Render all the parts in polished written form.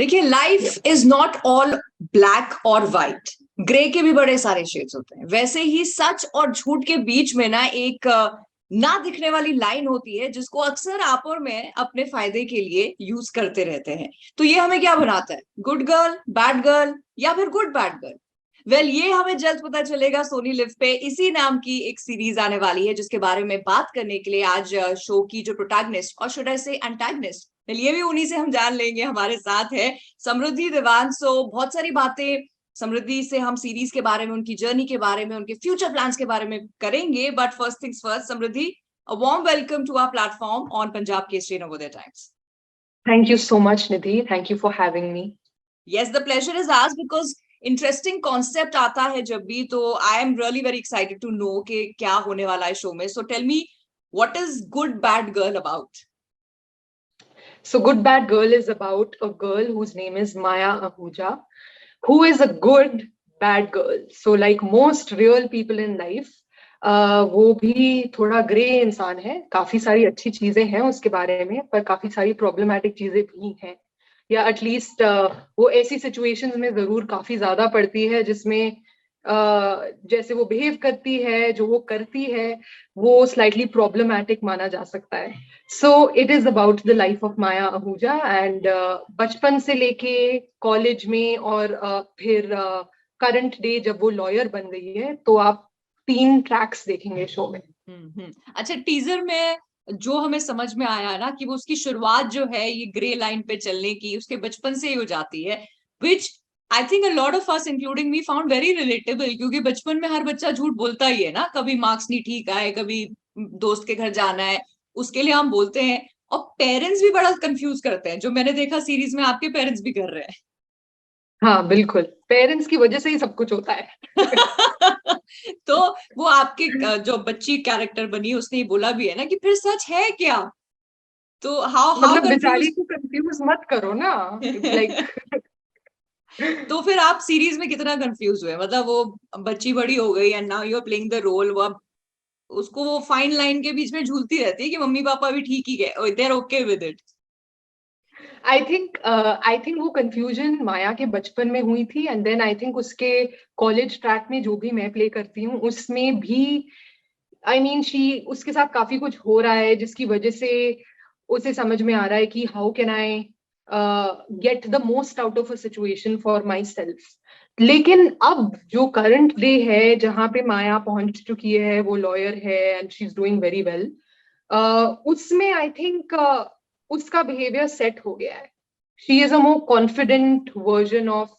देखिए, life is not all black और white, grey के भी बड़े सारे शेड्स होते हैं। वैसे ही सच और झूठ के बीच में ना एक ना दिखने वाली लाइन होती है, जिसको अक्सर आप और मैं अपने फायदे के लिए यूज करते रहते हैं। तो ये हमें क्या बनाता है, गुड गर्ल, बैड गर्ल, या फिर गुड बैड गर्ल? वेल, ये हमें जल्द पता चलेगा। सोनी लिव पे इसी नाम की एक सीरीज आने वाली है, जिसके बारे में बात करने के लिए आज शो की जो प्रोटैगनिस्ट, और शुड आई से एंटैगनिस्ट, ये भी उन्हीं से हम जान लेंगे। हमारे साथ है समृद्धि देवान। सो बहुत सारी बातें समृद्धि से हम सीरीज के बारे में, उनकी जर्नी के बारे में, उनके फ्यूचर प्लान्स के बारे में करेंगे। But first things first, Samriddhi, a warm welcome to our platform on Punjab Kesari Navodaya Times. Thank you so much, Nidhi. Thank you for having me. Yes, the pleasure is ours because interesting concept आता है जब भी, तो I am really very excited to know कि क्या होने वाला है शो में। So tell me, what is Good Bad Girl about? So, Good Bad Girl is about a girl whose name is Maya Ahuja, who is a good bad girl. So, like most real people in life, वो भी थोड़ा grey इंसान है। काफी सारी अच्छी चीजें हैं उसके बारे में, पर काफी सारी प्रॉब्लमैटिक चीजें भी हैं, या एटलीस्ट वो ऐसी सिचुएशंस में जरूर काफी ज्यादा पड़ती है जिसमें जैसे वो बिहेव करती है, जो वो करती है, वो स्लाइटली प्रॉब्लमैटिक माना जा सकता है। So it is about the life of Maya Ahuja and बचपन से लेके कॉलेज में और फिर करंट डे जब वो लॉयर बन गई है, तो आप 3 ट्रैक्स देखेंगे शो में। अच्छा, टीजर में जो हमें समझ में आया ना कि वो उसकी शुरुआत जो है ये ग्रे लाइन पे चलने की उसके बचपन से ही हो जाती है, which I think a lot of us including me found very relatable, क्योंकि बचपन में हर बच्चा झूठ बोलता ही है ना। कभी मार्क्स नहीं ठीक आए, कभी दोस्त के घर जाना है, उसके लिए हम बोलते हैं। और पेरेंट्स भी बड़ा कंफ्यूज करते हैं, जो मैंने देखा सीरीज में आपके पेरेंट्स भी कर रहे हैं। हाँ बिल्कुल, पेरेंट्स की वजह से ही सब कुछ होता है। तो वो आपके जो बच्ची कैरेक्टर बनी, उसने ये बोला भी है ना कि फिर सच है क्या? तो हाउ मतलब कंफ्यूज? बेचारी को कंफ्यूज मत करो ना, लाइक तो फिर आप सीरीज में कितना कंफ्यूज हुए? मतलब वो बच्ची बड़ी हो गई and now you are playing the role, वो अब उसको वो फाइन लाइन के बीच में झूलती रहती है कि मम्मी पापा भी ठीक ही गए, they are okay with it. I think वो कंफ्यूजन माया के बचपन में हुई थी, एंड देन आई थिंक उसके कॉलेज ट्रैक में जो भी मैं प्ले करती हूँ उसमें भी आई मीन शी उसके साथ काफी कुछ हो रहा है, जिसकी वजह से उसे समझ में आ रहा है कि how can I get the most out of a situation for my self. लेकिन अब जो करंट डे है जहाँ पे माया पहुंच चुकी है, वो लॉयर है and she is doing very well, उसमें आई थिंक उसका बिहेवियर सेट हो गया है। She is a more confident version of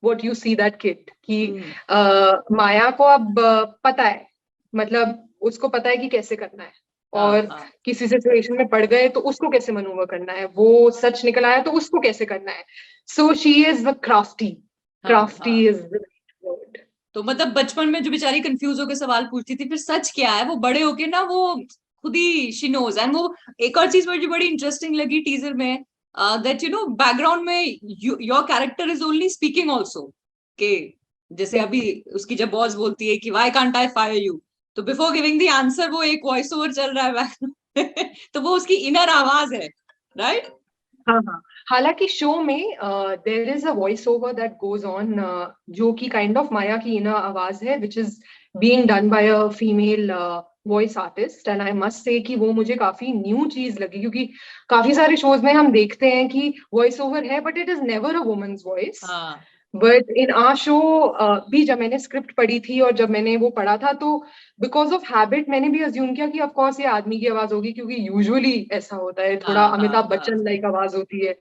what you see that kid कि माया को अब पता है, मतलब उसको पता है कि कैसे करना है, और किसी सिचुएशन में पड़ गए तो उसको कैसे मनूवर करना है, वो सच निकल आया तो उसको कैसे करना है। So she is the crafty is the word. तो मतलब बचपन में जो बेचारी कंफ्यूज होकर सवाल पूछती थी फिर सच क्या है, वो बड़े होके ना वो खुद ही शी नोज। एंड वो एक और चीज मुझे बड़ी इंटरेस्टिंग लगी टीजर में, दैट यू नो बैकग्राउंड में your character is only speaking also, के जैसे अभी उसकी जब बॉस बोलती है कि why can't I fire you, तो बिफोर गिविंग द आंसर वो एक वॉइस ओवर चल रहा है बैक तो वो उसकी इनर आवाज है, राइट? हाँ हाँ, हालांकि शो में there is a voice over that goes on, जो कि काइंड ऑफ माया की इनर आवाज है, which is being done by a female voice artist. And I must say कि वो मुझे काफी न्यू चीज लगी, क्योंकि काफी सारे शोज में हम देखते हैं कि वॉइस ओवर है but it is never a woman's voice. But in our show भी जब मैंने स्क्रिप्ट पढ़ी थी और जब मैंने वो पढ़ा था, तो बिकॉज ऑफ हैबिट मैंने भी अज्यूम किया कि ऑफ कोर्स ये आदमी की आवाज होगी, क्योंकि यूजुअली ऐसा होता है, थोड़ा अमिताभ बच्चन लाइक आवाज होती है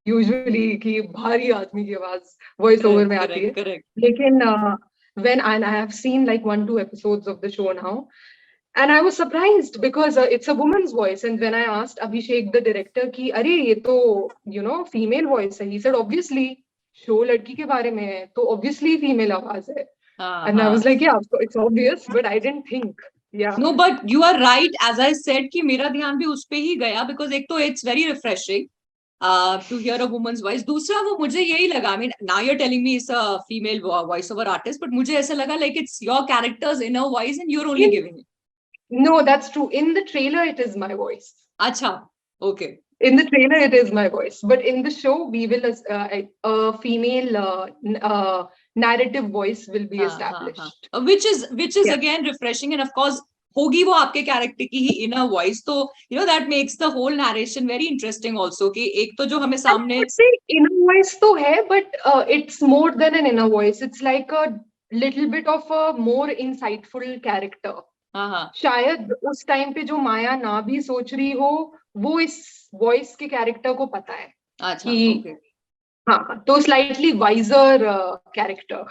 यूजुअली कि भारी आदमी की आवाज वॉइस ओवर में आती है। लेकिन when and I have seen like 1-2 episodes of the show now, and I was surprised because it's a woman's voice. And when I asked Abhishek the director कि अरे ये तो you know female voice है, he said obviously show लड़की के बारे में है तो obviously female आवाज है। And I was like yeah, so it's obvious, but I didn't think. Yeah. No, but you are right. As I said कि मेरा ध्यान भी उस पे ही गया, because एक तो it's very refreshing to hear a woman's voice. दूसरा वो मुझे यही लगा, I mean now you're telling me it's a female voice over artist, but मुझे ऐसा लगा like it's your character's inner voice and you're only giving it. No, that's true. In the trailer, it is my voice. अच्छा, okay. In the trailer, it is my voice, but in the show, we will a female narrative voice will be established. Which is Yeah. again refreshing, and of course होगी वो आपके character की ही inner voice, तो that makes the whole narration very interesting also, कि एक तो जो हमें I सामने would say inner voice तो है, but it's more than an inner voice. It's like a little bit of a more insightful character. हाँ शायद उस टाइम पे जो माया ना भी सोच रही हो, वो इस वॉइस के कैरेक्टर को पता है अच्छा कि okay हाँ, तो slightly wiser character.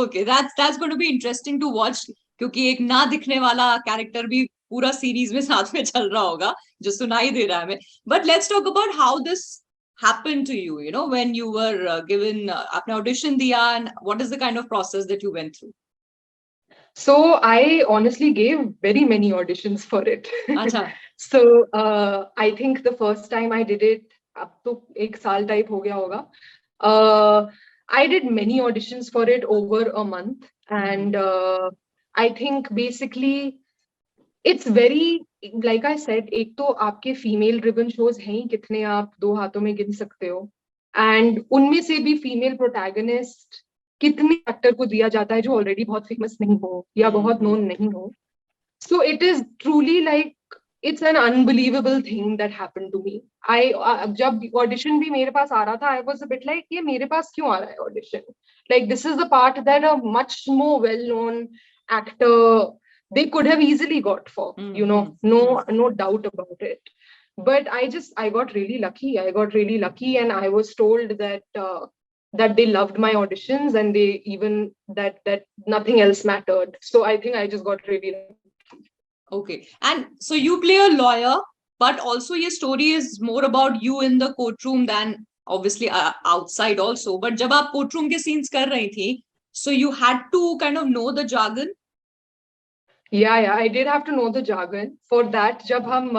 okay that's going to be interesting to watch, क्योंकि एक ना दिखने वाला कैरेक्टर भी पूरा सीरीज में साथ में चल रहा होगा जो सुनाई दे रहा है हमें. But let's talk about how this happened to you, when you were given आपने audition दिया, and what is the kind of process that you went through? So I honestly gave very many auditions for it. अच्छा So I think the first time I did it, अब तो एक साल type हो गया होगा. I did many auditions for it over a month, and I think basically it's very, like I said, एक तो आपके फीमेल ड्रिवन शोज हैं ही कितने, आप दो हाथों में गिन सकते हो, एंड उनमें से भी फीमेल प्रोटैगनिस्ट कितने एक्टर को दिया जाता है जो ऑलरेडी बहुत फेमस नहीं हो या बहुत नोन नहीं हो. So it is truly like it's an unbelievable thing that happened to me. जब audition भी मेरे पास आ रहा था, I was a bit like, ये मेरे पास क्यों आ रहा है audition? Like this is the part that a much more well-known actor they could have easily got for, no doubt about it. But I got really lucky. And I was told that that they loved my auditions, and they even that nothing else mattered. So I think I just got really lucky. Okay. And so you play a lawyer, but also your story is more about you in the courtroom than obviously outside also. But जब आप courtroom के scenes कर रही थी, so you had to kind of know the jargon. Yeah, I did have to know the jargon. For that, जब हम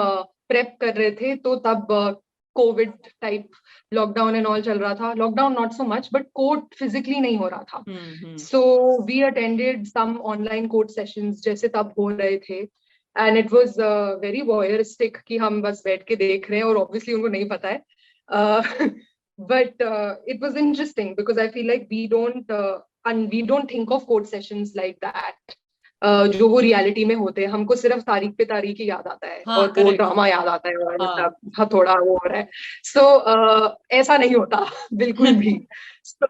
prep कर रहे थे, तो तब COVID type lockdown and all चल रहा था. Lockdown not so much, but court physically नहीं हो रहा था. So we attended some online court sessions जैसे तब हो रहे थे. And it was very voyeuristic कि हम बस बैठ के देख रहे हैं, और obviously उनको नहीं पता है. But it was interesting because I feel like we don't think of court sessions like that. जो वो रियलिटी में होते हैं, हमको सिर्फ तारीख पे तारीख ही याद आता है, और वो ड्रामा याद आता है, और मतलब हथौड़ा वो हो रहा है. So ऐसा नहीं होता बिल्कुल भी. So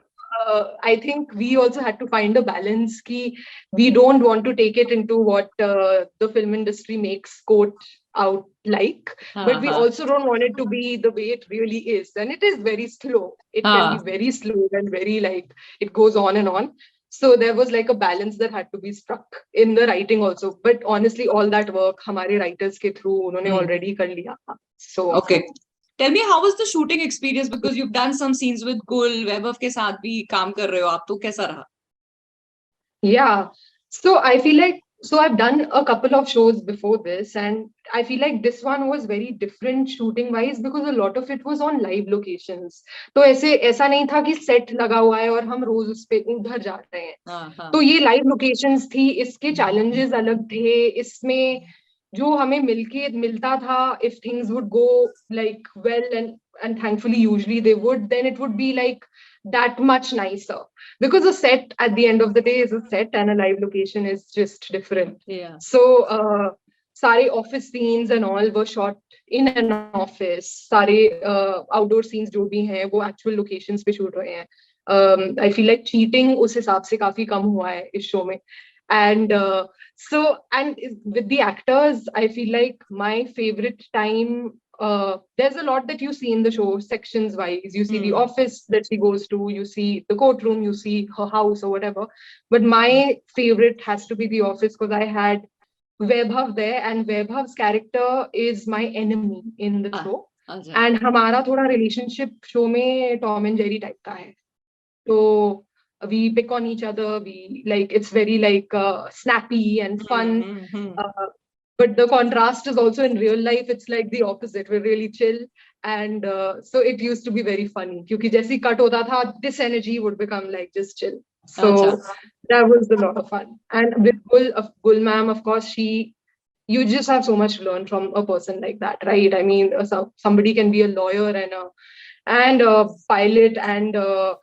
I think we also had to find a balance कि we don't want to take it into what the film industry makes court out like, but we also don't want it to be the way it really is, and it is very slow. It can be very slow and very like it goes on and on. So there was like a balance that had to be struck in the writing also. But honestly, all that work हमारे writers के through उन्होंने already कर लिया था. So okay. Tell me, how was the shooting experience? Because you've done some scenes with Gul, Vaibhav के साथ भी काम कर रहे हो आप, तो कैसा रहा? Yeah, so I feel like, so I've done a couple of shows before this, and I feel like this one was very different shooting wise because a lot of it was on live locations. तो ऐसा नहीं था कि set लगा हुआ है और हम रोज उस पे उधर जा रहे हैं. तो ये live locations थी, इसके challenges अलग थे, इसमें जो हमें मिलता था, if things would go like well, and thankfully usually they would, then it would be like that much nicer, because a set at the end of the day is a set and a live location is just different. Yeah. So sare office scenes and all were shot in an office. Sare outdoor scenes jo bhi hain wo actual locations pe shoot rahe hain. I feel like cheating us hisab se kafi kam hua hai is show mein. And and with the actors, I feel like my favorite time, there's a lot that you see in the show sections wise. You see the office that she goes to, you see the courtroom, you see her house or whatever. But my favorite has to be the office, because I had Vaibhav there, and Vaibhav's character is my enemy in the show. And हमारा थोड़ा relationship show में Tom and Jerry type का है. So we pick on each other, we like, it's very like snappy and fun. But the contrast is also in real life, it's like the opposite. We're really chill, and so it used to be very funny क्योंकि जैसे cut होता था, this energy would become like just chill. So that was a lot of fun. And with Gul ma'am, of course, she you just have so much to learn from a person like that, right? I mean, somebody can be a lawyer and a pilot and a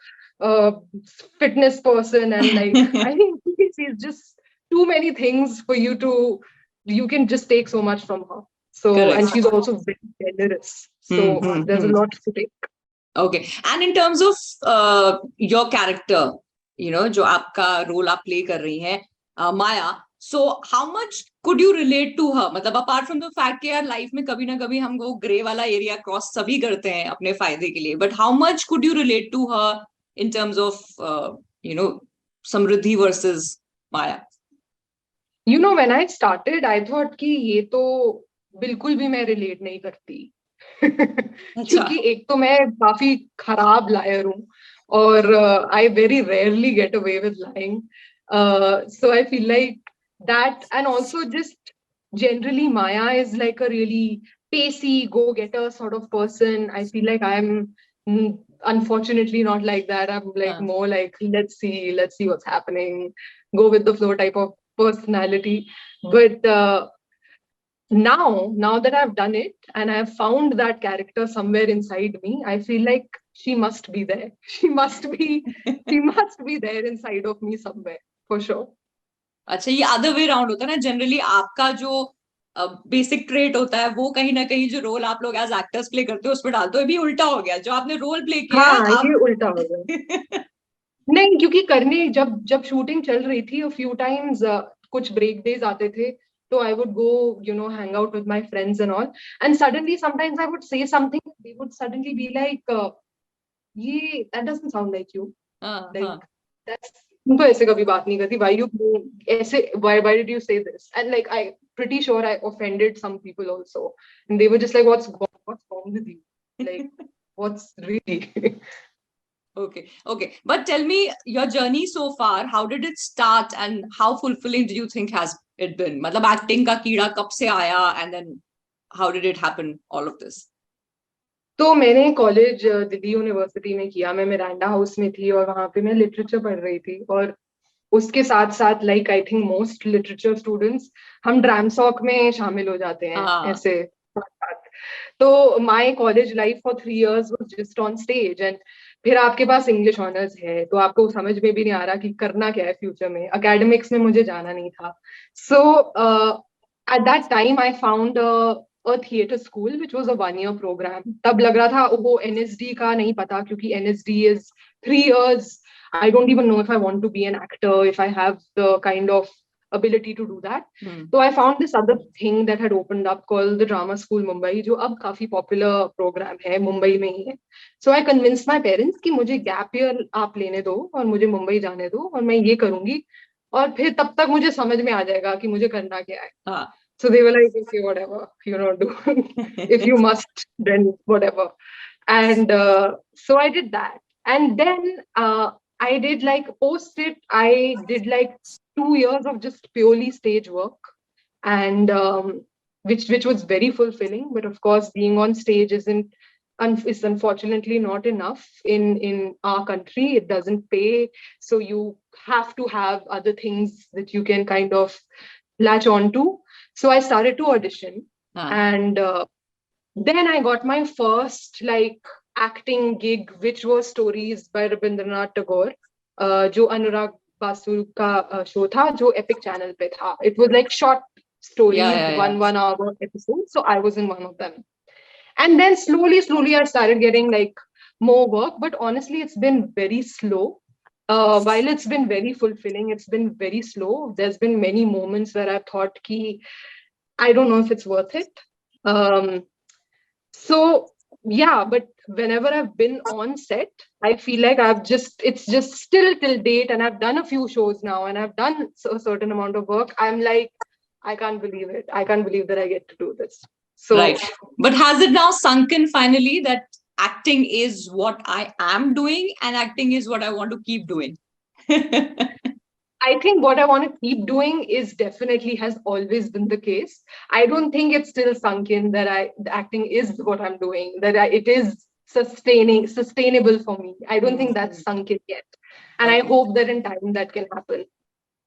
fitness person, and like I think he's just too many things for you to. You can just take so much from her. So, and Correct. she's also very generous. So there's a lot to take. Okay. And in terms of your character, जो आपका role आप play कर रही हैं, Maya. So how much could you relate to her? मतलब apart from the fact कि यार life में कभी ना कभी हम वो grey वाला area cross सभी करते हैं अपने फायदे के लिए. But how much could you relate to her in terms of Samriddhi versus Maya? When I started, I thought कि ये तो बिल्कुल भी मैं relate नहीं करती. क्योंकि एक तो मैं काफी खराब लायर हूँ और I very rarely get away with lying. So I feel like that, and also just generally Maya is like a really pacey, go-getter sort of person. I feel like I'm unfortunately not like that. I'm like more like, let's see what's happening, go with the flow type of personality. But now that I've done it and I've found that character somewhere inside me, I feel like she must be there. She must be there inside of me somewhere, for sure. अच्छा, ये other way round होता है ना. Generally आपका जो basic trait होता है वो कहीं ना कहीं जो रोल आप लोग एज एक्टर्स प्ले करते हो उसमें डालते हो. अभी उल्टा हो गया, जो आपने रोल प्ले किया है ये उल्टा हो गया. नहीं, क्योंकि करने जब शूटिंग चल रही थी, a few times कुछ ब्रेक डेज आते थे, so I would go, hang out with my friends and all. And suddenly, sometimes I would say something, they would suddenly be like, that doesn't sound like you. Like, तुम तो ऐसे कभी बात नहीं करती. Why did you say this? And like, I pretty sure I offended some people also. And they were just like, what's wrong with you? Like, what's really? Okay. But tell me your journey so far. How did it start and how fulfilling do you think has it been? मतलब acting का कीड़ा कब से आया and then how did it happen, all of this? तो मैंने college Delhi university में किया. मैं मिरांडा हाउस में थी और वहां पे मैं लिटरेचर पढ़ रही थी. और उसके साथ साथ like I think most literature students हम ड्रामसॉक में शामिल हो जाते हैं ऐसे साथ. तो my college life for 3 years was just on stage. And फिर आपके पास इंग्लिश ऑनर्स है तो आपको समझ में भी नहीं आ रहा कि करना क्या है फ्यूचर में. एकेडमिक्स में मुझे जाना नहीं था. So at that time I found a theater school which was a 1-year program. तब लग रहा था वो NSD का नहीं पता, क्योंकि NSD is 3 years. I don't even know if I want to be an actor, if I have the kind of ability to do that. So I found this other thing that had opened up called the Drama School Mumbai, जो अब काफी popular program है, मुंबई में ही है. So I convinced my parents कि मुझे gap year आप लेने दो और मुझे मुंबई जाने दो और मैं ये करूंगी और फिर तब तक मुझे समझ में आ जाएगा कि मुझे करना क्या है. So they were like, okay, whatever, do. If you must, then whatever. And so I did that. And then I did like post it, I did like 2 years of just purely stage work. And which was very fulfilling. But of course, being on stage is unfortunately not enough in our country. It doesn't pay. So you have to have other things that you can kind of latch on to. So I started to audition, and then I got my first like acting gig, which was Stories by Rabindranath Tagore, जो अनुराग बासु का show था, जो Epic Channel पे था. It was like short stories, 1 hour episode. So I was in one of them, and then slowly I started getting like more work. But honestly, it's been very slow. While it's been very fulfilling, it's been very slow. There's been many moments where I've thought ki, I don't know if it's worth it. So yeah, but whenever I've been on set, I feel like it's just still till date, and I've done a few shows now and I've done a certain amount of work. I'm like, I can't believe it. I can't believe that I get to do this. So, right. But has it now sunk in finally that acting is what I am doing and acting is what I want to keep doing? I think what I want to keep doing is definitely has always been the case. I don't think it's still sunk in that the acting is what I'm doing, that it is sustainable for me. I don't think that's sunk in yet. And I hope that in time that can happen.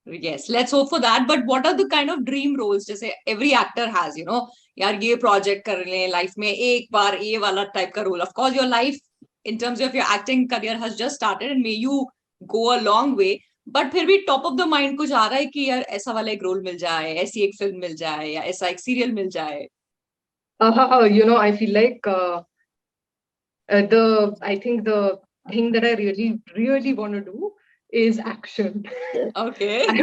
Yes, let's hope for that. But what are the kind of dream roles? जैसे every actor has, यार ये project कर ले life में एक बार ये वाला type का role. Of course, your life in terms of your acting career has just started and may you go a long way. But फिर भी top of the mind कुछ आ रहा है कि यार ऐसा वाला एक role मिल जाए, ऐसी एक film मिल जाए या ऐसा एक serial मिल जाए. I feel like I think the thing that I really, really want to do is action. Okay. I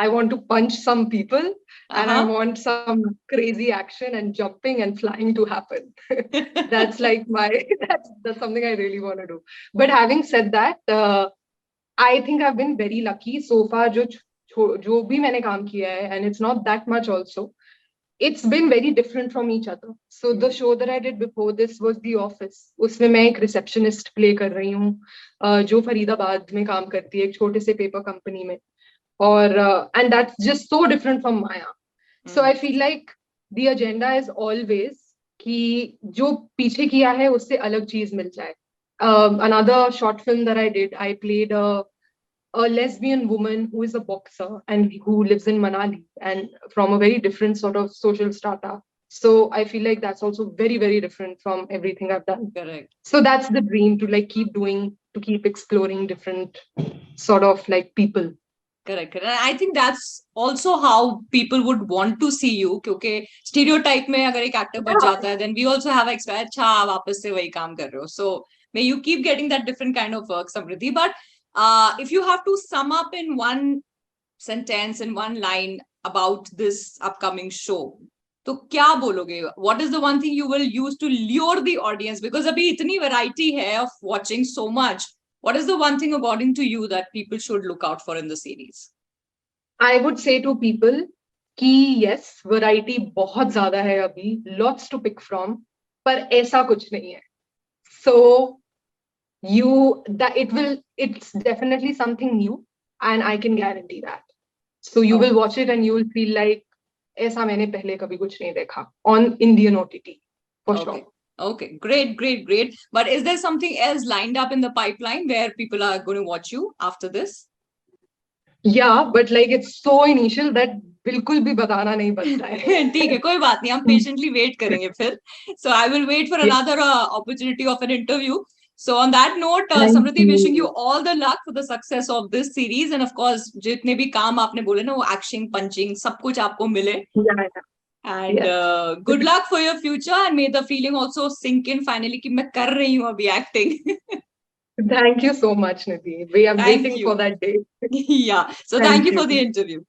want to punch some people, and I Uh-huh. want some crazy action and jumping and flying to happen. That's like that's something I really want to do. But having said that, I think I've been very lucky so far. जो भी मैंने काम किया है, and it's not that much also. It's been very different from each other. So the show that I did before this was The Office. उसमें मैं एक receptionist play कर रही हूँ जो फरीदाबाद में काम करती है एक छोटे से paper company में और and that's just so different from Maya. So I feel like the agenda is always कि जो पीछे किया है उससे अलग चीज मिल जाए. Another short film that I did, I played a lesbian woman who is a boxer and who lives in Manali and from a very different sort of social strata. So I feel like that's also very, very different from everything I've done. Correct. So that's the dream to like keep exploring different sort of like people. Correct. I think that's also how people would want to see you क्योंकि stereotype में अगर एक actor बच जाता है then we also have expect अच्छा वापस से वही काम कर रहे हो. So may you keep getting that different kind of work, Samridhi. But if you have to sum up in one sentence, in one line about this upcoming show, तो क्या बोलोगे? What is the one thing you will use to lure the audience? Because अभी इतनी variety है of watching so much. What is the one thing according to you that people should look out for in the series? I would say to people कि yes, variety बहुत ज़्यादा है अभी, lots to pick from, पर ऐसा कुछ नहीं है. So it's definitely something new and I can guarantee that. So you will watch it and you will feel like ऐसा मैंने पहले कभी कुछ नहीं देखा on Indian OTT for sure. Okay, great. But is there something else lined up in the pipeline where people are going to watch you after this? Yeah, but like it's so initial that बिल्कुल भी बताना नहीं बनता है. ठीक है, कोई बात नहीं, हम patiently wait करेंगे फिर. So I will wait for another opportunity of an interview. So on that note, Samridhi, wishing you all the luck for the success of this series, and of course जितने भी काम आपने बोले ना वो action, punching सब कुछ आपको मिले. Yeah. And good luck for your future, and may the feeling also sink in finally कि मैं कर रही हूँ अभी acting. Thank you so much, Nidhi. We are waiting for that day. Yeah. So thank you for the interview.